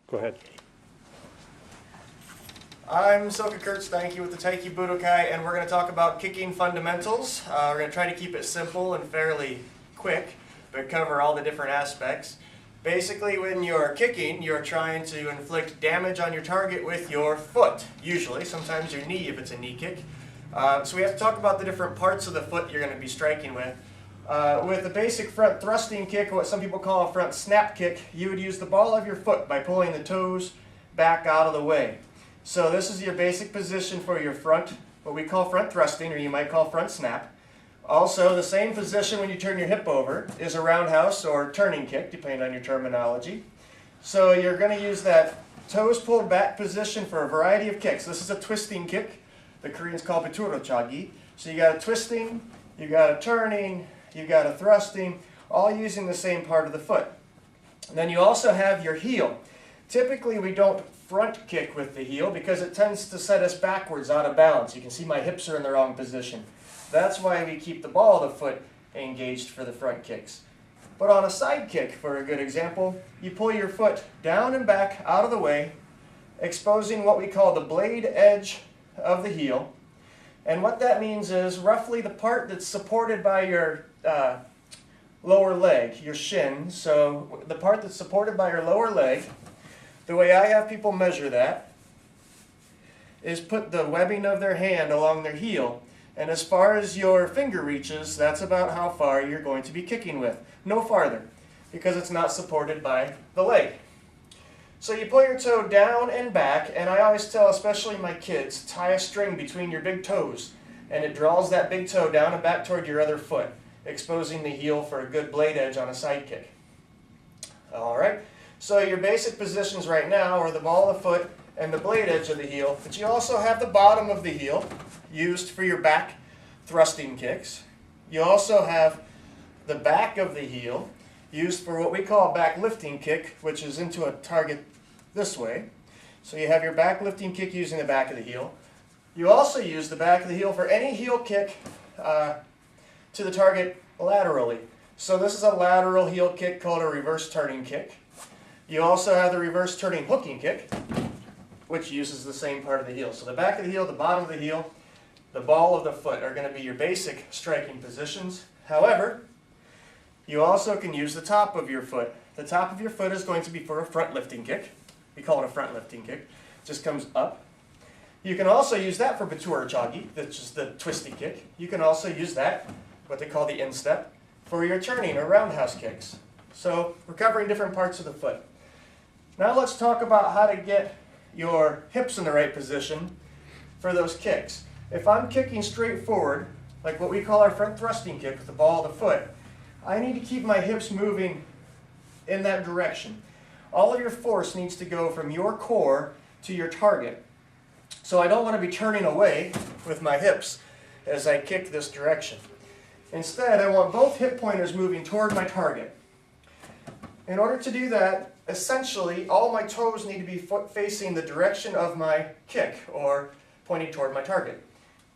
Go ahead. I'm Soke Kurt Steinke with the Taiki Budokai, and we're going to talk about kicking fundamentals. We're going to try to keep it simple and fairly quick, but cover all the different aspects. Basically, when you're kicking, you're trying to inflict damage on your target with your foot, usually. Sometimes your knee if it's a knee kick. So we have to talk about the different parts of the foot you're going to be striking with. With the basic front thrusting kick, what some people call a front snap kick, you would use the ball of your foot by pulling the toes back out of the way. So this is your basic position for your front, what we call front thrusting, or you might call front snap. Also, the same position when you turn your hip over is a roundhouse or turning kick, depending on your terminology. So you're going to use that toes pulled back position for a variety of kicks. This is a twisting kick. The Koreans call it chagi. So you got a twisting, you got a turning, you got a thrusting, all using the same part of the foot. And then you also have your heel. Typically we don't front kick with the heel because it tends to set us backwards out of balance. You can see my hips are in the wrong position. That's why we keep the ball of the foot engaged for the front kicks. But on a side kick, for a good example, you pull your foot down and back out of the way, exposing what we call the blade edge of the heel. And what that means is roughly the part that's supported by your lower leg, your shin. So the part that's supported by your lower leg, the way I have people measure that is put the webbing of their hand along their heel. And as far as your finger reaches, that's about how far you're going to be kicking with. No farther, because it's not supported by the leg. So you pull your toe down and back, and I always tell, especially my kids, tie a string between your big toes, and it draws that big toe down and back toward your other foot, exposing the heel for a good blade edge on a side kick. All right, so your basic positions right now are the ball of the foot and the blade edge of the heel, but you also have the bottom of the heel used for your back thrusting kicks. You also have the back of the heel used for what we call a back lifting kick, which is into a target this way. So you have your back lifting kick using the back of the heel. You also use the back of the heel for any heel kick to the target laterally. So this is a lateral heel kick called a reverse turning kick. You also have the reverse turning hooking kick, which uses the same part of the heel. So the back of the heel, the bottom of the heel, the ball of the foot are going to be your basic striking positions. However, you also can use the top of your foot. The top of your foot is going to be for a front lifting kick. We call it a front lifting kick. It just comes up. You can also use that for chagi, that's just the twisty kick. You can also use that, what they call the instep, for your turning or roundhouse kicks. So we're covering different parts of the foot. Now let's talk about how to get your hips in the right position for those kicks. If I'm kicking straight forward, like what we call our front thrusting kick with the ball of the foot, I need to keep my hips moving in that direction. All of your force needs to go from your core to your target. So I don't want to be turning away with my hips as I kick this direction. Instead, I want both hip pointers moving toward my target. In order to do that, essentially, all my toes need to be facing the direction of my kick, or pointing toward my target.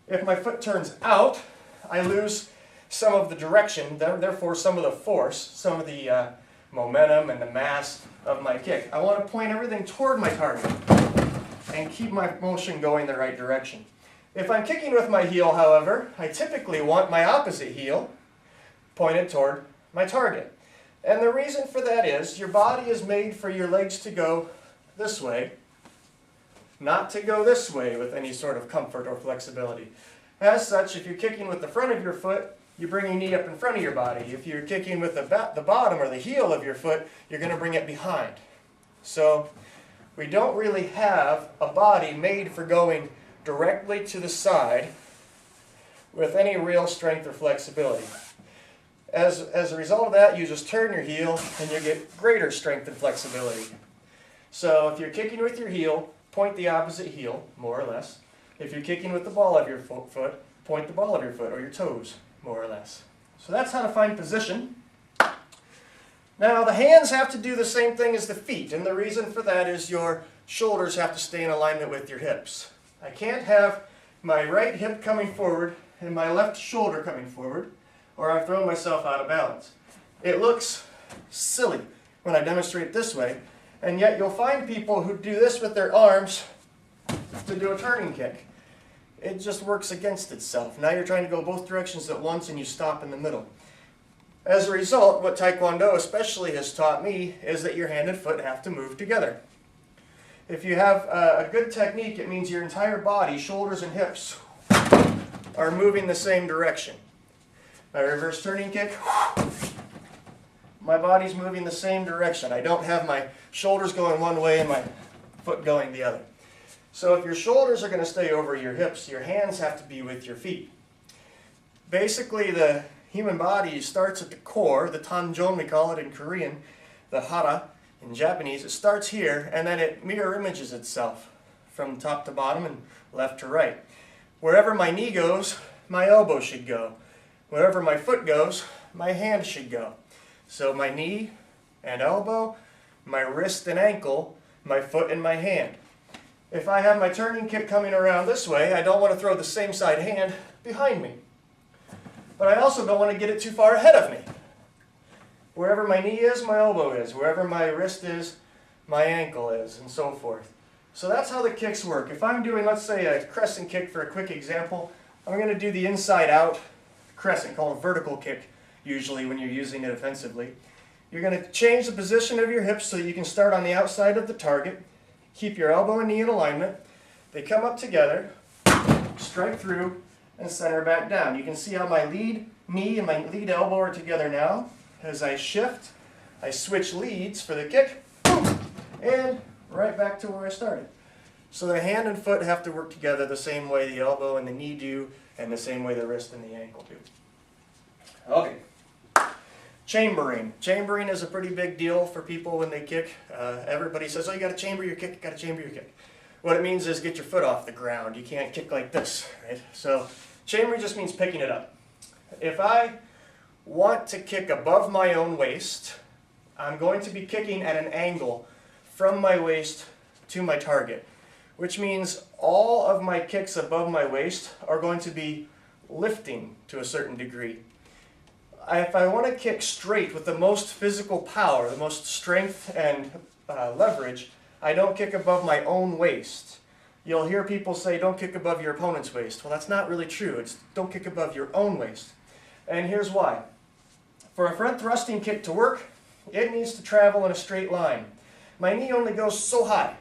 If my foot turns out, I lose some of the direction, therefore some of the force, some of the momentum and the mass of my kick. I want to point everything toward my target and keep my motion going the right direction. If I'm kicking with my heel, however, I typically want my opposite heel pointed toward my target. And the reason for that is your body is made for your legs to go this way, not to go this way with any sort of comfort or flexibility. As such, if you're kicking with the front of your foot, you bring your knee up in front of your body. If you're kicking with the bottom or the heel of your foot, you're going to bring it behind. So we don't really have a body made for going directly to the side with any real strength or flexibility. As a result of that, you just turn your heel and you get greater strength and flexibility. So if you're kicking with your heel, point the opposite heel, more or less. If you're kicking with the ball of your foot, point the ball of your foot or your toes, more or less. So that's how to find position. Now the hands have to do the same thing as the feet, and the reason for that is your shoulders have to stay in alignment with your hips. I can't have my right hip coming forward and my left shoulder coming forward, or I've thrown myself out of balance. It looks silly when I demonstrate it this way, And yet you'll find people who do this with their arms to do a turning kick. It just works against itself. Now you're trying to go both directions at once and you stop in the middle. As a result, what Taekwondo especially has taught me is that your hand and foot have to move together. If you have a good technique, it means your entire body, shoulders and hips, are moving the same direction. My reverse turning kick, my body's moving the same direction. I don't have my shoulders going one way and my foot going the other. So if your shoulders are going to stay over your hips, your hands have to be with your feet. Basically, the human body starts at the core, the tanjon we call it in Korean, the hara in Japanese. It starts here and then it mirror images itself from top to bottom and left to right. Wherever my knee goes, my elbow should go. Wherever my foot goes, my hand should go. So my knee and elbow, my wrist and ankle, my foot and my hand. If I have my turning kick coming around this way, I don't want to throw the same side hand behind me. But I also don't want to get it too far ahead of me. Wherever my knee is, my elbow is. Wherever my wrist is, my ankle is, and so forth. So that's how the kicks work. If I'm doing, let's say, a crescent kick for a quick example, I'm going to do the inside out crescent, called a vertical kick, usually when you're using it offensively. You're going to change the position of your hips so you can start on the outside of the target. Keep your elbow and knee in alignment. They come up together, strike through, and center back down. You can see how my lead knee and my lead elbow are together now. As I shift, I switch leads for the kick, and right back to where I started. So the hand and foot have to work together the same way the elbow and the knee do, and the same way the wrist and the ankle do. Okay. Chambering. Chambering is a pretty big deal for people when they kick. Everybody says, oh, you got to chamber your kick, you got to chamber your kick. What it means is get your foot off the ground. You can't kick like this, right? So chambering just means picking it up. If I want to kick above my own waist, I'm going to be kicking at an angle from my waist to my target, which means all of my kicks above my waist are going to be lifting to a certain degree. If I want to kick straight with the most physical power, the most strength and leverage, I don't kick above my own waist. You'll hear people say, don't kick above your opponent's waist. Well, that's not really true. It's don't kick above your own waist. And here's why. For a front thrusting kick to work, it needs to travel in a straight line. My knee only goes so high.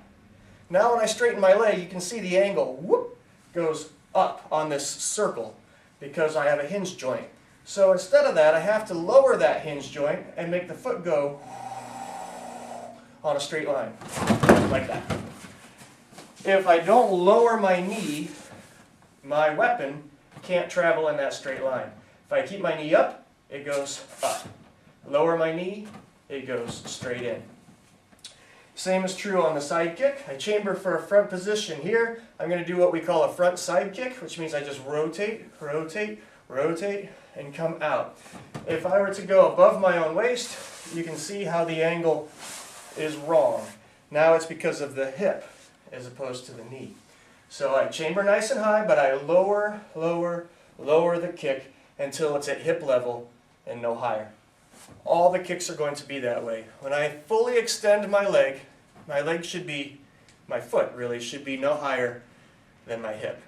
Now when I straighten my leg, you can see the angle, whoop, goes up on this circle because I have a hinge joint. So instead of that, I have to lower that hinge joint and make the foot go on a straight line, like that. If I don't lower my knee, my weapon can't travel in that straight line. If I keep my knee up, it goes up. Lower my knee, it goes straight in. Same is true on the side kick. I chamber for a front position here. I'm going to do what we call a front side kick, which means I just rotate, rotate, rotate, and come out. If I were to go above my own waist, you can see how the angle is wrong. Now it's because of the hip as opposed to the knee. So I chamber nice and high, but I lower, lower, lower the kick until it's at hip level and no higher. All the kicks are going to be that way. When I fully extend my leg should be, my foot really, should be no higher than my hip.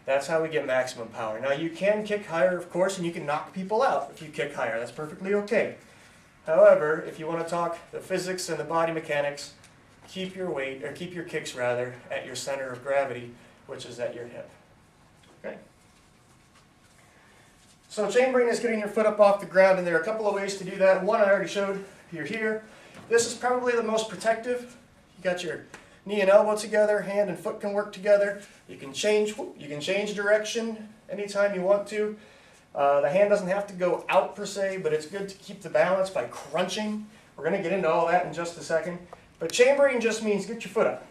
That's how we get maximum power. Now you can kick higher, of course, and you can knock people out if you kick higher. That's perfectly okay. However, if you want to talk the physics and the body mechanics, keep your weight, or keep your kicks rather, at your center of gravity, which is at your hip. Okay? So chambering is getting your foot up off the ground, and there are a couple of ways to do that. One I already showed. You're here. This is probably the most protective. You got your knee and elbow together, hand and foot can work together. You can change direction anytime you want to. The hand doesn't have to go out per se, but it's good to keep the balance by crunching. We're going to get into all that in just a second. But chambering just means get your foot up.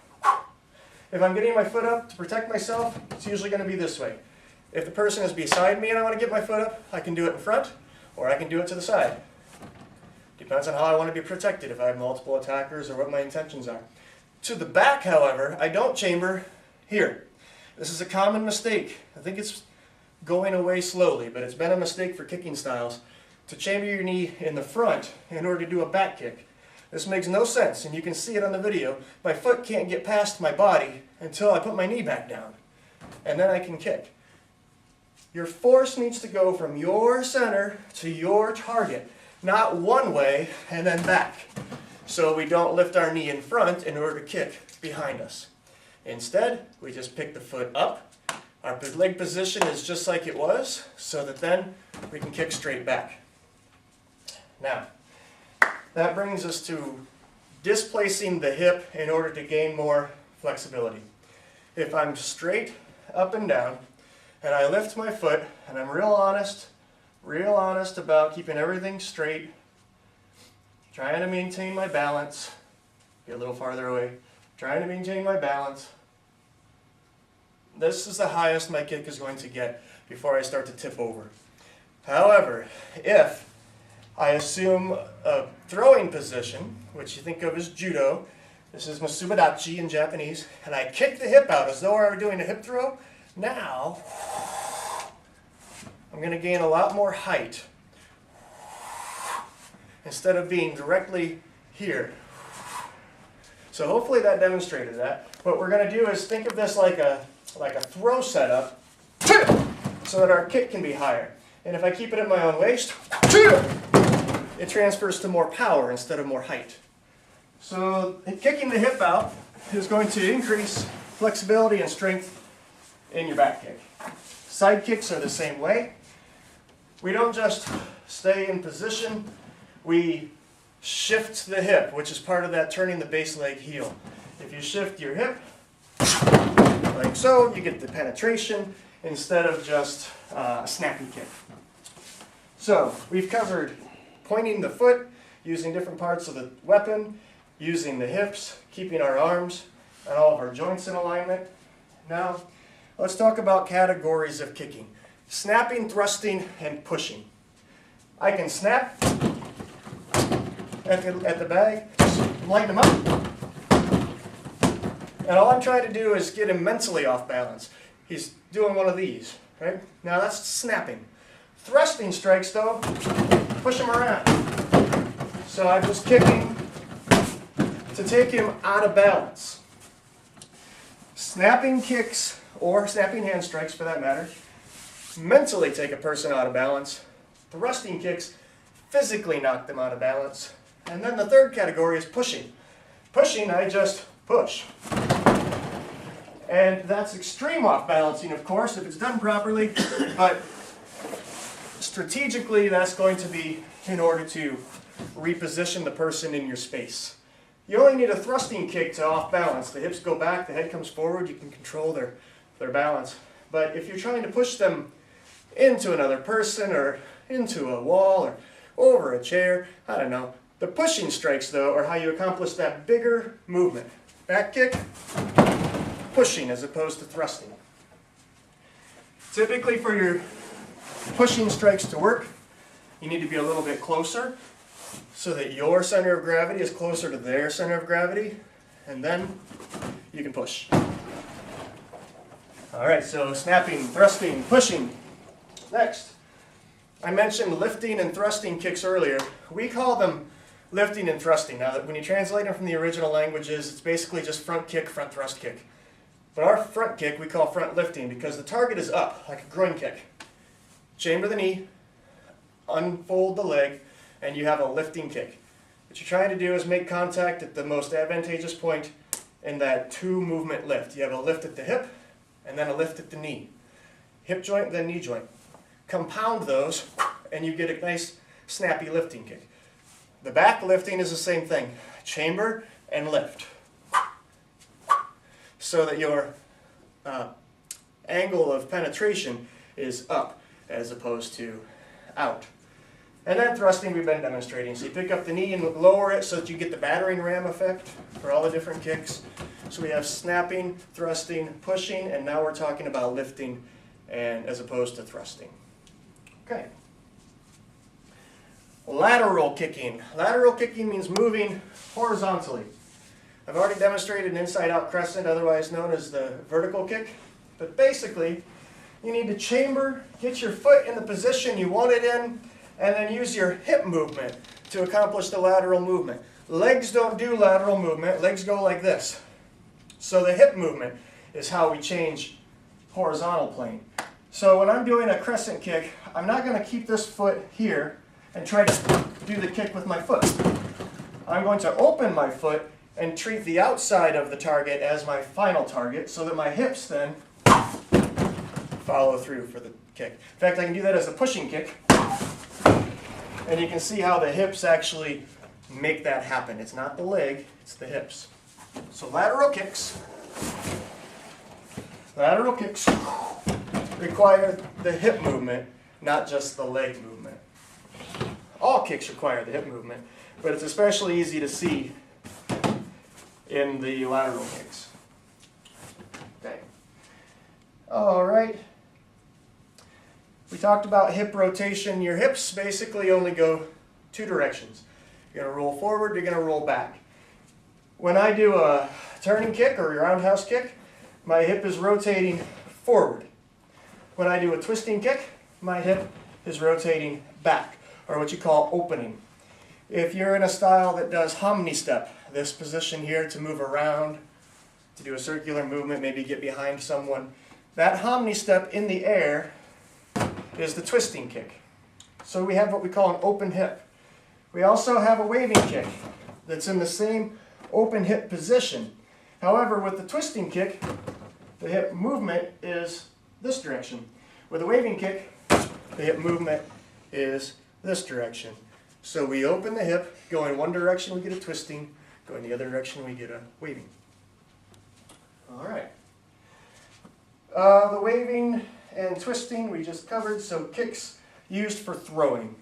If I'm getting my foot up to protect myself, it's usually going to be this way. If the person is beside me and I want to get my foot up, I can do it in front, or I can do it to the side. Depends on how I want to be protected, if I have multiple attackers or what my intentions are. To the back, however, I don't chamber here. This is a common mistake. I think it's going away slowly, but it's been a mistake for kicking styles to chamber your knee in the front in order to do a back kick. This makes no sense, and you can see it on the video. My foot can't get past my body until I put my knee back down, and then I can kick. Your force needs to go from your center to your target, not one way and then back, so we don't lift our knee in front in order to kick behind us. Instead, we just pick the foot up. Our leg position is just like it was, so that then we can kick straight back. Now, that brings us to displacing the hip in order to gain more flexibility. If I'm straight up and down, and I lift my foot, and I'm real honest about keeping everything straight, trying to maintain my balance, get a little farther away, trying to maintain my balance, this is the highest my kick is going to get before I start to tip over. However, if I assume a throwing position, which you think of as judo, this is masubadachi in Japanese, and I kick the hip out as though I were doing a hip throw, now I'm going to gain a lot more height instead of being directly here. So hopefully that demonstrated that. What we're going to do is think of this like a throw setup so that our kick can be higher. And if I keep it at my own waist, it transfers to more power instead of more height. So kicking the hip out is going to increase flexibility and strength in your back kick. Side kicks are the same way. We don't just stay in position, we shift the hip, which is part of that turning the base leg heel. If you shift your hip, like so, you get the penetration instead of just a snappy kick. So, we've covered pointing the foot, using different parts of the weapon, using the hips, keeping our arms and all of our joints in alignment. Now, let's talk about categories of kicking. Snapping, thrusting, and pushing. I can snap at the bag, lighten him up, and all I'm trying to do is get him mentally off balance. He's doing one of these, right? Now that's snapping. Thrusting strikes, though, push him around. So I'm just kicking to take him out of balance. Snapping kicks, or snapping hand strikes for that matter, mentally take a person out of balance. Thrusting kicks physically knock them out of balance. And then the third category is pushing. Pushing, I just push. And that's extreme off balancing, of course, if it's done properly, but strategically that's going to be in order to reposition the person in your space. You only need a thrusting kick to off balance. The hips go back, the head comes forward, you can control their balance. But if you're trying to push them into another person or into a wall or over a chair, I don't know. The pushing strikes, though, are how you accomplish that bigger movement. Back kick, pushing as opposed to thrusting. Typically for your pushing strikes to work, you need to be a little bit closer so that your center of gravity is closer to their center of gravity, and then you can push. Alright, so snapping, thrusting, pushing. Next, I mentioned lifting and thrusting kicks earlier. We call them lifting and thrusting. Now, when you translate them from the original languages, it's basically just front kick, front thrust kick. But our front kick we call front lifting because the target is up, like a groin kick. Chamber the knee, unfold the leg, and you have a lifting kick. What you're trying to do is make contact at the most advantageous point in that two movement lift. You have a lift at the hip, and then a lift at the knee. Hip joint, then knee joint. Compound those, and you get a nice snappy lifting kick. The back lifting is the same thing. Chamber and lift. So that your angle of penetration is up as opposed to out. And then thrusting we've been demonstrating. So you pick up the knee and lower it so that you get the battering ram effect for all the different kicks. So we have snapping, thrusting, pushing, and now we're talking about lifting and as opposed to thrusting. Okay. Lateral kicking. Lateral kicking means moving horizontally. I've already demonstrated an inside-out crescent, otherwise known as the vertical kick. But basically, you need to chamber, get your foot in the position you want it in, and then use your hip movement to accomplish the lateral movement. Legs don't do lateral movement. Legs go like this. So the hip movement is how we change horizontal plane. So when I'm doing a crescent kick, I'm not going to keep this foot here and try to do the kick with my foot. I'm going to open my foot and treat the outside of the target as my final target so that my hips then follow through for the kick. In fact, I can do that as a pushing kick. And you can see how the hips actually make that happen. It's not the leg, it's the hips. So lateral kicks require the hip movement, not just the leg movement. All kicks require the hip movement, but it's especially easy to see in the lateral kicks. Okay. All right. We talked about hip rotation. Your hips basically only go two directions. You're going to roll forward, you're going to roll back. When I do a turning kick or a roundhouse kick, my hip is rotating forward. When I do a twisting kick, my hip is rotating back, or what you call opening. If you're in a style that does hominy step, this position here to move around, to do a circular movement, maybe get behind someone, that hominy step in the air is the twisting kick. So we have what we call an open hip. We also have a waving kick that's in the same open hip position. However, with the twisting kick, the hip movement is this direction. With a waving kick, the hip movement is this direction. So we open the hip, go in one direction, we get a twisting, go in the other direction, we get a waving. All right. The waving and twisting we just covered, so kicks used for throwing.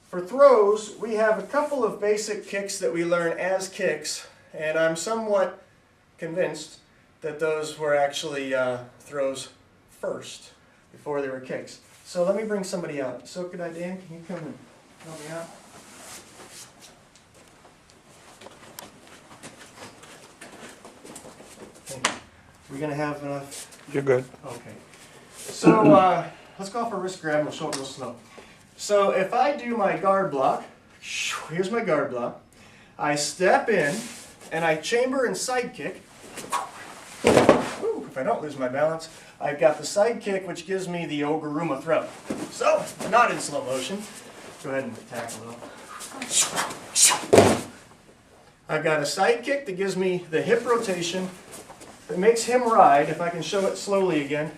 For throws, we have a couple of basic kicks that we learn as kicks, and I'm somewhat convinced that those were actually throws first, before they were kicks. So let me bring somebody out. So Dan, can you come and help me out? Thank you. We're going to have enough? You're good. Okay. So let's go for a wrist grab and we'll show it real slow. So if I do my guard block, here's my guard block. I step in and I chamber and side kick. Ooh, if I don't lose my balance, I've got the side kick, which gives me the Oguruma throw. So, not in slow motion. Go ahead and attack a little. I've got a side kick that gives me the hip rotation that makes him ride. If I can show it slowly again.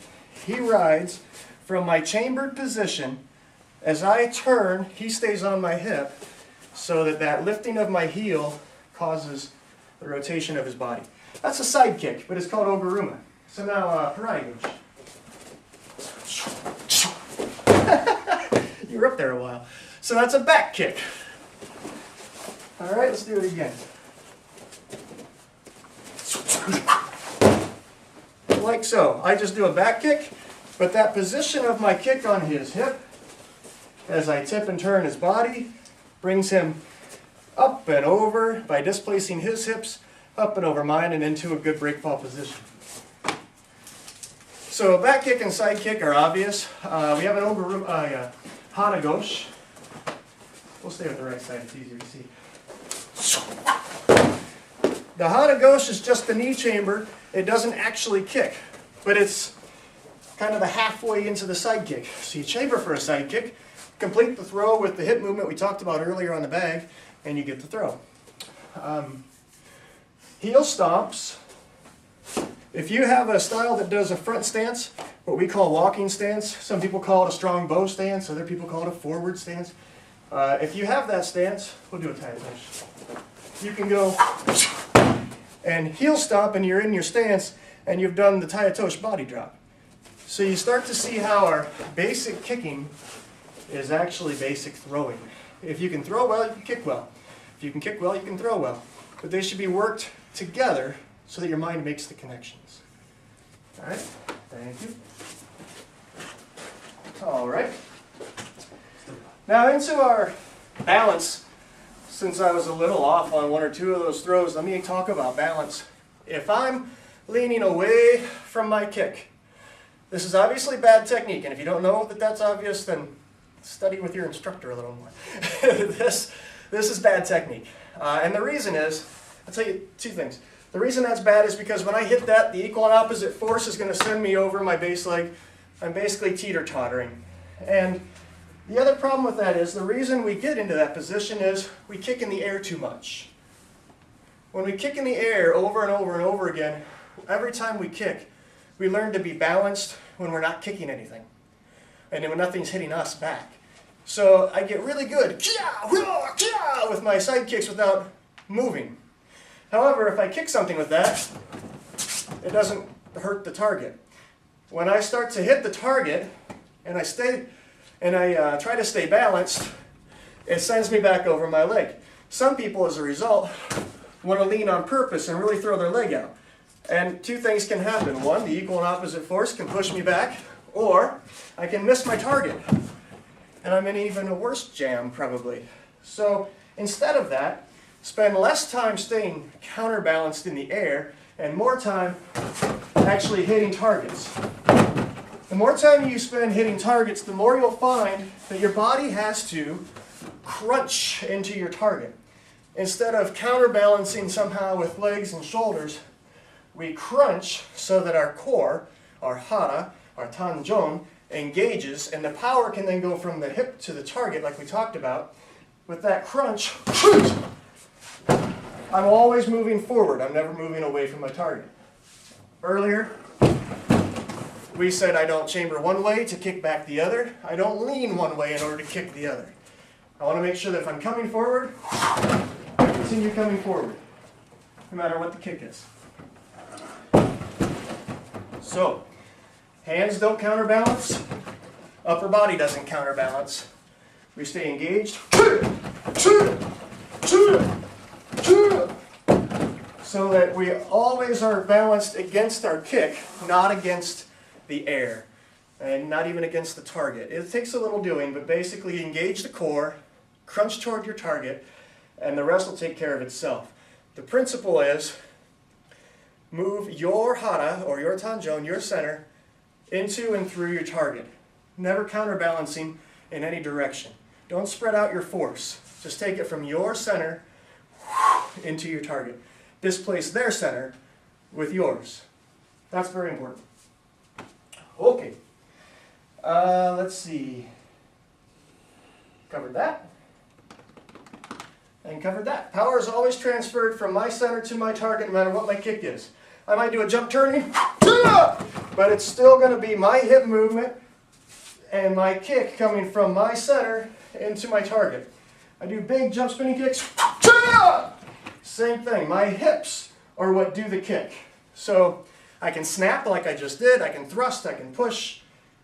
He rides from my chambered position. As I turn, he stays on my hip so that that lifting of my heel causes the rotation of his body. That's a side kick, but it's called Oguruma. So now, Paraigosh. You were up there a while. So that's a back kick. All right, let's do it again. Like so. I just do a back kick, but that position of my kick on his hip, as I tip and turn his body, brings him up and over by displacing his hips, up and over mine, and into a good breakfall position. So back kick and side kick are obvious. We have an Oguruma, Hanagosh. We'll stay with the right side, it's easier to see. The Hanagosh is just the knee chamber. It doesn't actually kick, but it's kind of the halfway into the side kick. So you chamber for a side kick, complete the throw with the hip movement we talked about earlier on the bag, and you get the throw. Heel stomps. If you have a style that does a front stance, what we call walking stance, some people call it a strong bow stance, other people call it a forward stance. If you have that stance, we'll do a tie touch. You can go and heel stomp and you're in your stance and you've done the Tayatoshi body drop. So you start to see how our basic kicking is actually basic throwing. If you can throw well, you can kick well. If you can kick well, you can throw well. But they should be worked together so that your mind makes the connections. All right, thank you. All right. Now into our balance. Since I was a little off on one or two of those throws, let me talk about balance. If I'm leaning away from my kick, this is obviously bad technique, and if you don't know that that's obvious, then study with your instructor a little more. This is bad technique. And the reason is, I'll tell you two things. The reason that's bad is because when I hit that, the equal and opposite force is going to send me over my base leg. I'm basically teeter-tottering. And the other problem with that is the reason we get into that position is we kick in the air too much. When we kick in the air over and over and over again, every time we kick, we learn to be balanced when we're not kicking anything. And when nothing's hitting us back. So I get really good with my side kicks without moving. However, if I kick something with that, it doesn't hurt the target. When I start to hit the target and I try to stay balanced, it sends me back over my leg. Some people, as a result, want to lean on purpose and really throw their leg out. And two things can happen. One, the equal and opposite force can push me back, or I can miss my target. And I'm in even a worse jam, probably. So instead of that, spend less time staying counterbalanced in the air and more time actually hitting targets. The more time you spend hitting targets, the more you'll find that your body has to crunch into your target. Instead of counterbalancing somehow with legs and shoulders, we crunch so that our core, our hara, our tanjon, engages, and the power can then go from the hip to the target like we talked about. With that crunch, I'm always moving forward. I'm never moving away from my target. Earlier, we said I don't chamber one way to kick back the other. I don't lean one way in order to kick the other. I want to make sure that if I'm coming forward, I continue coming forward, no matter what the kick is. So, hands don't counterbalance, upper body doesn't counterbalance. We stay engaged, so that we always are balanced against our kick, not against the air, and not even against the target. It takes a little doing, but basically engage the core, crunch toward your target, and the rest will take care of itself. The principle is move your hara, or your tanjon, your center, into and through your target. Never counterbalancing in any direction. Don't spread out your force. Just take it from your center into your target. Displace their center with yours. That's very important. Okay. Let's see. Covered that. And covered that. Power is always transferred from my center to my target no matter what my kick is. I might do a jump turning, but it's still going to be my hip movement and my kick coming from my center into my target. I do big jump spinning kicks, same thing. My hips are what do the kick. So I can snap like I just did, I can thrust, I can push.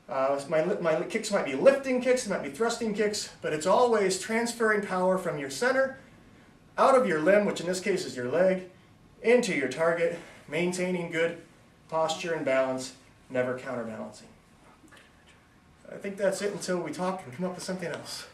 My kicks might be lifting kicks, they might be thrusting kicks, but it's always transferring power from your center, out of your limb, which in this case is your leg, into your target, maintaining good posture and balance, never counterbalancing. I think that's it until we talk and come up with something else.